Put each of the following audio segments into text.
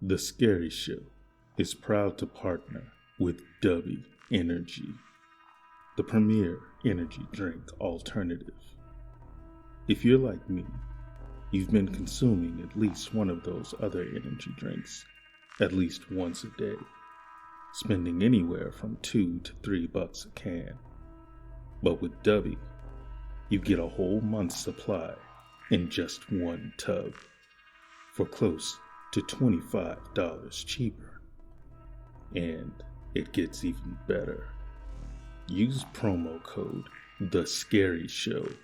The Scary Show is proud to partner with Dubby Energy, the premier energy drink alternative. If you're like me, you've been consuming at least one of those other energy drinks at least once a day, spending anywhere from $2 to $3 a can. But with Dubby, you get a whole month's supply in just one tub for close to $25 cheaper. And it gets even better. Use promo code THESCARYSHOW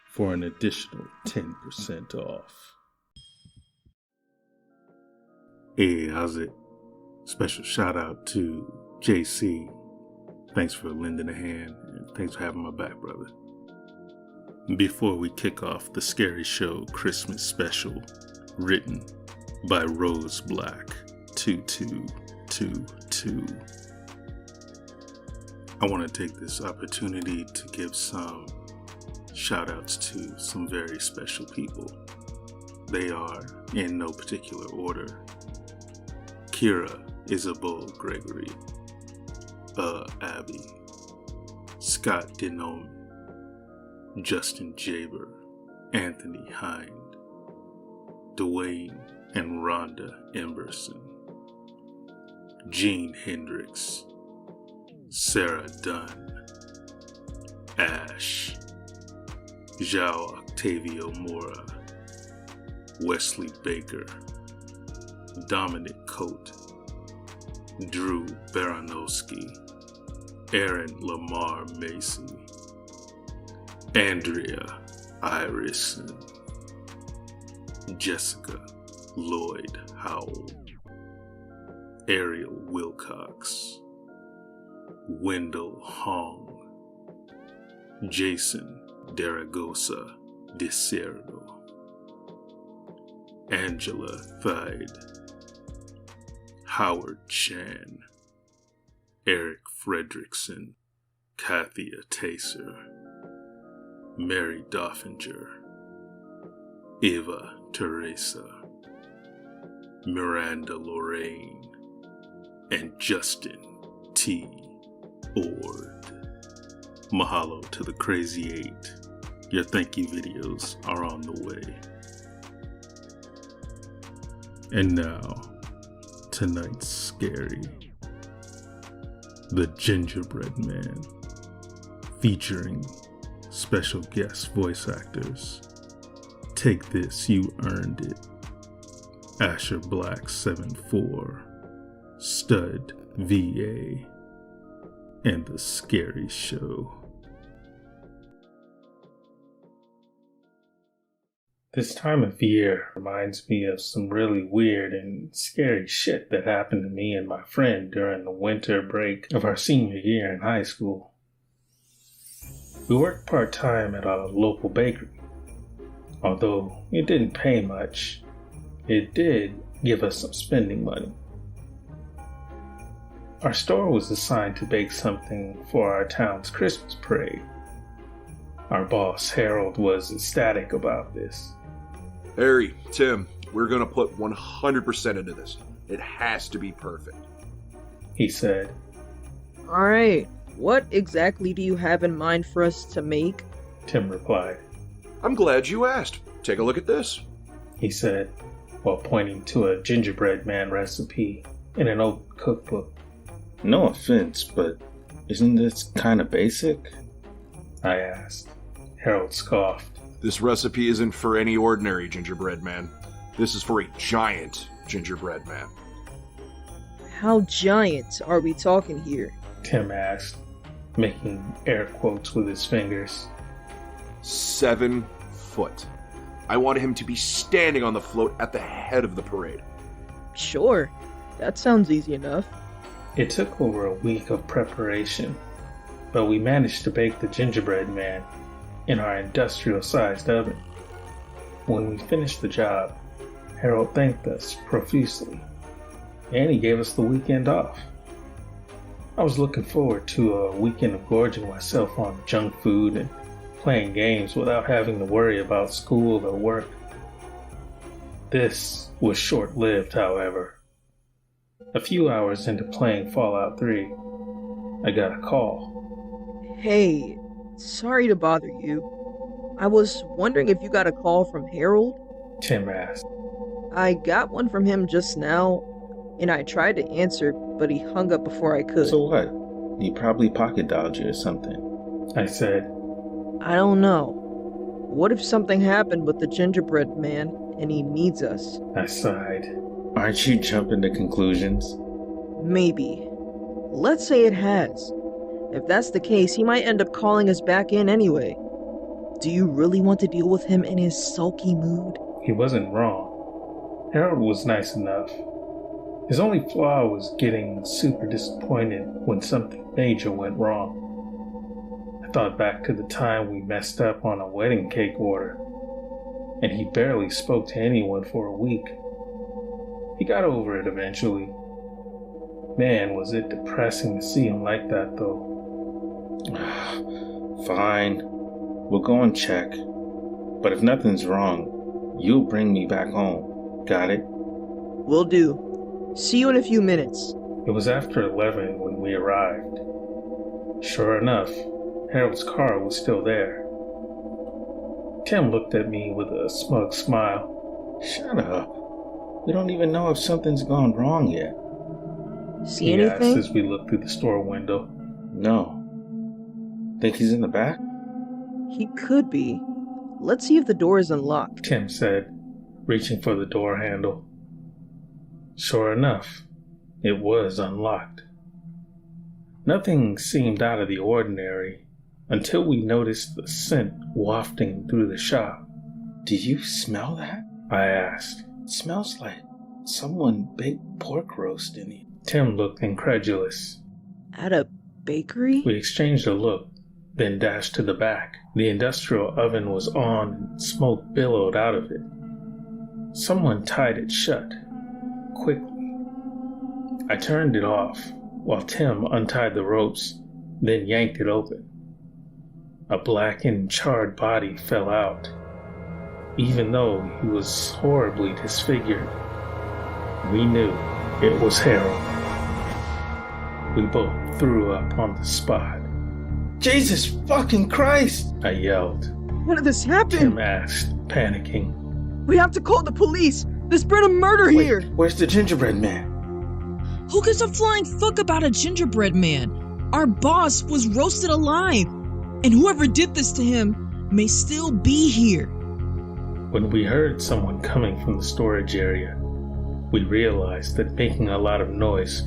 for an additional 10% off. Hey, how's it? Special shout out to JC. Thanks for lending a hand, and thanks for having my back, brother. Before we kick off the Scary Show Christmas special, written by Rose Black 2222, I want to take this opportunity to give some shout outs to some very special people. They are, in no particular order, Kira Isabel Gregory, Abby, Scott Denome, Justin Jaber, Anthony Hind, Dwayne and Rhonda Emberson, Gene Hendricks, Sarah Dunn, Ash, João Octavio Mora, Wesley Baker, Dominic Coate, Drew Baranowski, Aaron Lamar Macy, Andrea Irison, Jessica Lloyd Howell, Ariel Wilcox, Wendell Hong, Jason Daragosa DeCerdo, Angela Thide, Howard Chan, Eric Fredrickson, Kathia Taser, Mary Doffinger, Eva Teresa, Miranda Lorraine, and Justin T. Ord. Mahalo to the Crazy Eight. Your thank you videos are on the way. And now, tonight's scary. The Gingerbread Man, featuring special guest voice actors Take This, You Earned It, Asher Black 74, Stud VA, and The Scary Show. This time of year reminds me of some really weird and scary shit that happened to me and my friend during the winter break of our senior year in high school. We worked part-time at a local bakery. Although it didn't pay much, it did give us some spending money. Our store was assigned to bake something for our town's Christmas parade. Our boss, Harold, was ecstatic about this. Harry, Tim, we're going to put 100% into this. It has to be perfect, he said. Alright, what exactly do you have in mind for us to make? Tim replied. I'm glad you asked. Take a look at this, he said, while pointing to a gingerbread man recipe in an old cookbook. No offense, but isn't this kind of basic? I asked. Harold scoffed. This recipe isn't for any ordinary gingerbread man. This is for a giant gingerbread man. How giant are we talking here? Tim asked, making air quotes with his fingers. 7 foot. I wanted him to be standing on the float at the head of the parade. Sure, that sounds easy enough. It took over a week of preparation, but we managed to bake the gingerbread man in our industrial-sized oven. When we finished the job, Harold thanked us profusely, and he gave us the weekend off. I was looking forward to a weekend of gorging myself on junk food and playing games without having to worry about school or work. This was short-lived, however. A few hours into playing Fallout 3, I got a call. Hey, sorry to bother you. I was wondering if you got a call from Harold? Tim asked. I got one from him just now, and I tried to answer, but he hung up before I could. So what? He probably pocket dialed you or something. I said. I don't know. What if something happened with the gingerbread man, and he needs us? I sighed. Aren't you jumping to conclusions? Maybe. Let's say it has. If that's the case, he might end up calling us back in anyway. Do you really want to deal with him in his sulky mood? He wasn't wrong. Harold was nice enough. His only flaw was getting super disappointed when something major went wrong. I thought back to the time we messed up on a wedding cake order, and he barely spoke to anyone for a week. He got over it eventually. Man, was it depressing to see him like that, though. Fine. We'll go and check. But if nothing's wrong, you'll bring me back home. Got it? Will do. See you in a few minutes. It was after 11 when we arrived. Sure enough, Harold's car was still there. Tim looked at me with a smug smile. Shut up. We don't even know if something's gone wrong yet. See He anything? asked as we looked through the store window. No. Think he's in the back? He could be. Let's see if the door is unlocked. Tim said, reaching for the door handle. Sure enough, it was unlocked. Nothing seemed out of the ordinary until we noticed the scent wafting through the shop. Did you smell that? I asked. It smells like someone baked pork roast in it. Tim looked incredulous. At a bakery? We exchanged a look, then dashed to the back. The industrial oven was on and smoke billowed out of it. Someone tied it shut, quickly. I turned it off, while Tim untied the ropes, then yanked it open. A black and charred body fell out, even though he was horribly disfigured. We knew it was Harold. We both threw up on the spot. Jesus fucking Christ! I yelled. How did this happen? Tim asked, panicking. We have to call the police! There's been a murder here! Where's the gingerbread man? Who gives a flying fuck about a gingerbread man? Our boss was roasted alive, and whoever did this to him may still be here. When we heard someone coming from the storage area, we realized that making a lot of noise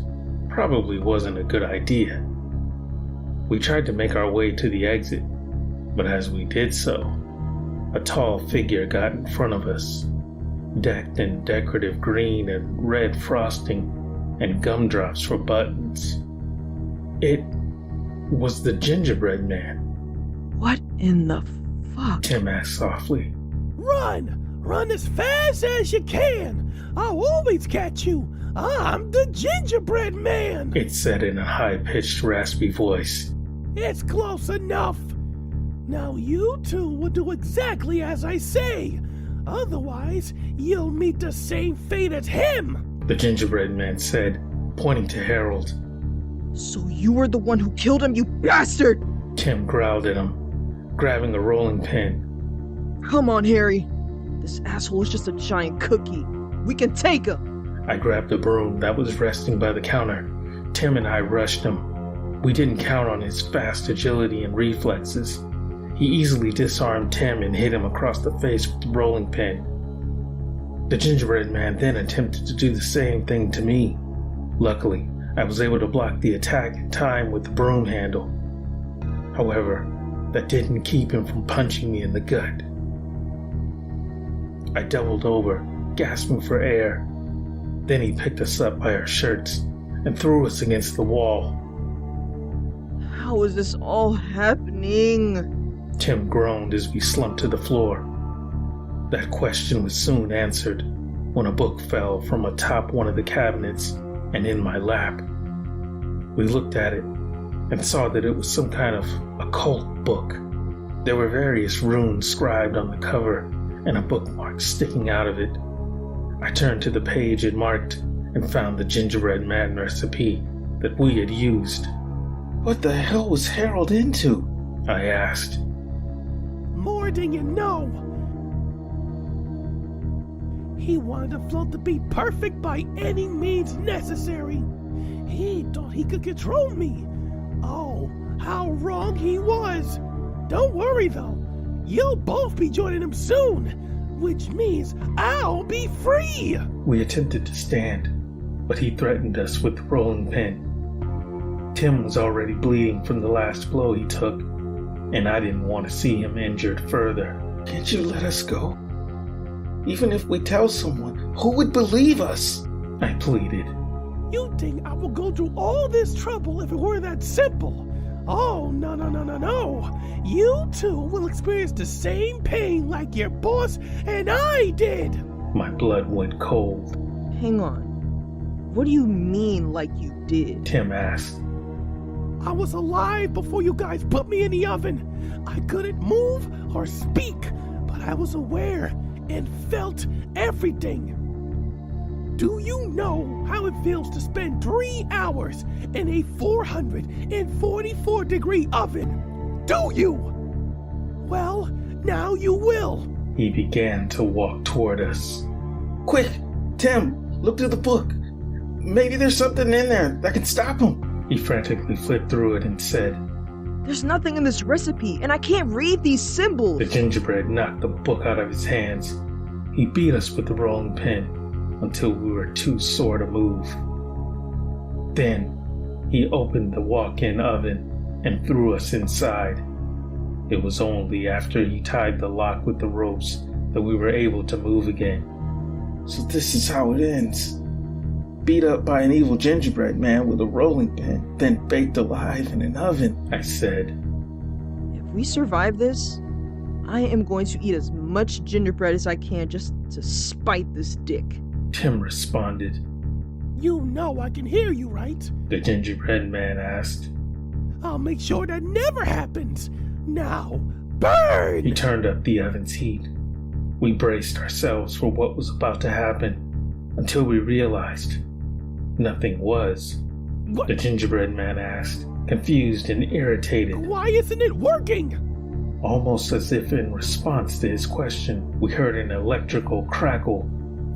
probably wasn't a good idea. We tried to make our way to the exit, but as we did so, a tall figure got in front of us, decked in decorative green and red frosting and gumdrops for buttons. It was the gingerbread man. What in the fuck? Tim asked softly. Run! Run as fast as you can! I'll always catch you! I'm the gingerbread man! It said in a high-pitched, raspy voice. It's close enough! Now you two will do exactly as I say! Otherwise, you'll meet the same fate as him! The gingerbread man said, pointing to Harold. So you were the one who killed him, you bastard! Tim growled at him, grabbing a rolling pin. Come on, Harry. This asshole is just a giant cookie. We can take him! I grabbed a broom that was resting by the counter. Tim and I rushed him. We didn't count on his fast agility and reflexes. He easily disarmed Tim and hit him across the face with the rolling pin. The gingerbread man then attempted to do the same thing to me. Luckily, I was able to block the attack in time with the broom handle. However, that didn't keep him from punching me in the gut. I doubled over, gasping for air. Then he picked us up by our shirts and threw us against the wall. How is this all happening? Tim groaned as we slumped to the floor. That question was soon answered when a book fell from atop one of the cabinets and in my lap. We looked at it and saw that it was some kind of occult book. There were various runes scribed on the cover and a bookmark sticking out of it. I turned to the page and marked and found the gingerbread man recipe that we had used. What the hell was Harold into? I asked. More than you know. He wanted the float to be perfect by any means necessary. He thought he could control me. Oh, how wrong he was. Don't worry though, you'll both be joining him soon, which means I'll be free. We attempted to stand, but he threatened us with the rolling pin. Tim was already bleeding from the last blow he took, and I didn't want to see him injured further. Can't you let us go? Even if we tell someone, who would believe us? I pleaded. You think I will go through all this trouble if it were that simple? Oh, no. You two will experience the same pain like your boss and I did. My blood went cold. Hang on. What do you mean, like you did? Tim asked. I was alive before you guys put me in the oven. I couldn't move or speak, but I was aware and felt everything. Do you know how it feels to spend 3 hours in a 444-degree oven? Do you? Well, now you will. He began to walk toward us. Quick, Tim, look through the book. Maybe there's something in there that can stop him. He frantically flipped through it and said, There's nothing in this recipe, and I can't read these symbols. The gingerbread knocked the book out of his hands. He beat us with the rolling pin until we were too sore to move. Then he opened the walk-in oven and threw us inside. It was only after he tied the lock with the ropes that we were able to move again. So this is how it ends. Beat up by an evil gingerbread man with a rolling pin, then baked alive in an oven, I said. If we survive this, I am going to eat as much gingerbread as I can just to spite this dick. Tim responded. You know I can hear you, right? The gingerbread man asked. I'll make sure that never happens. Now, burn! He turned up the oven's heat. We braced ourselves for what was about to happen until we realized nothing was. What? The gingerbread man asked, confused and irritated. Why isn't it working? Almost as if in response to his question, we heard an electrical crackle,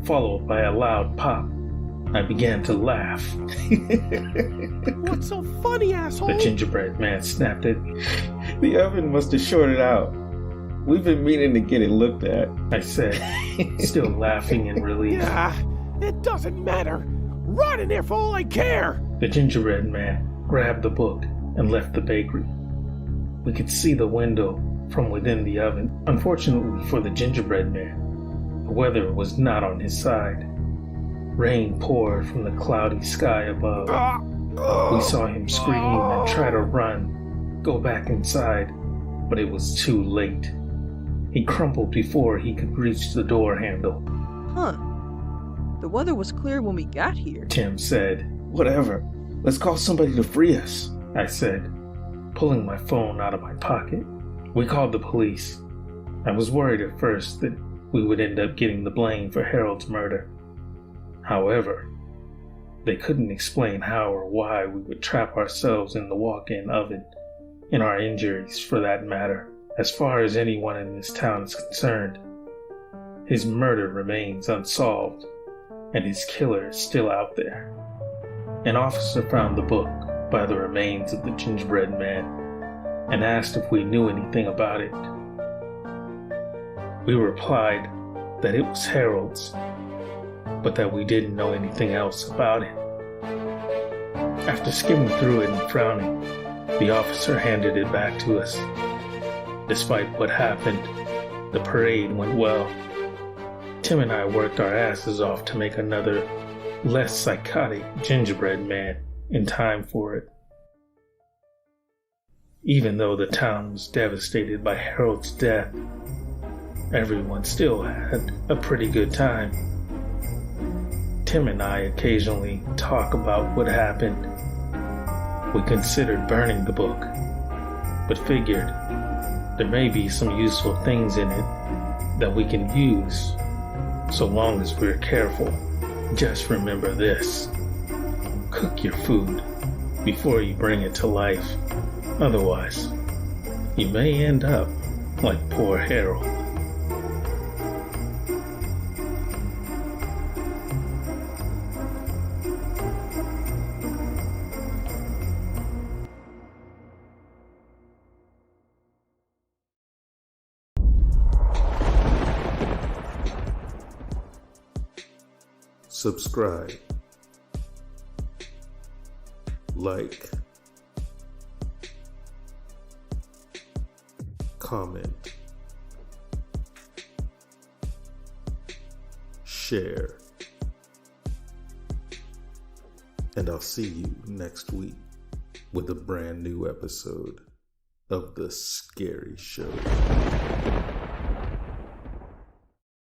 followed by a loud pop. I began to laugh. What's so funny, asshole? The gingerbread man snapped at me. The oven must have shorted out. We've been meaning to get it looked at, I said, still laughing in relief. Yeah, it doesn't matter. Rot in there for all I care. The gingerbread man grabbed the book and left the bakery. We could see the window from within the oven. Unfortunately for the gingerbread man, the weather was not on his side. Rain poured from the cloudy sky above. We saw him scream and try to run, go back inside, but it was too late. He crumpled before he could reach the door handle. Huh. The weather was clear when we got here. Tim said. Whatever. Let's call somebody to free us, I said, pulling my phone out of my pocket. We called the police. I was worried at first that we would end up getting the blame for Harold's murder. However, they couldn't explain how or why we would trap ourselves in the walk-in oven, and our injuries for that matter. As far as anyone in this town is concerned, his murder remains unsolved, and his killer is still out there. An officer found the book by the remains of the gingerbread man and asked if we knew anything about it. We replied that it was Harold's, but that we didn't know anything else about it. After skimming through it and frowning, the officer handed it back to us. Despite what happened, the parade went well. Tim and I worked our asses off to make another, less psychotic gingerbread man in time for it. Even though the town was devastated by Harold's death, everyone still had a pretty good time. Tim and I occasionally talk about what happened. We considered burning the book, but figured there may be some useful things in it that we can use, so long as we're careful. Just remember this. Cook your food before you bring it to life. Otherwise, you may end up like poor Harold. Subscribe, like, comment, share, and I'll see you next week with a brand new episode of The Scary Show.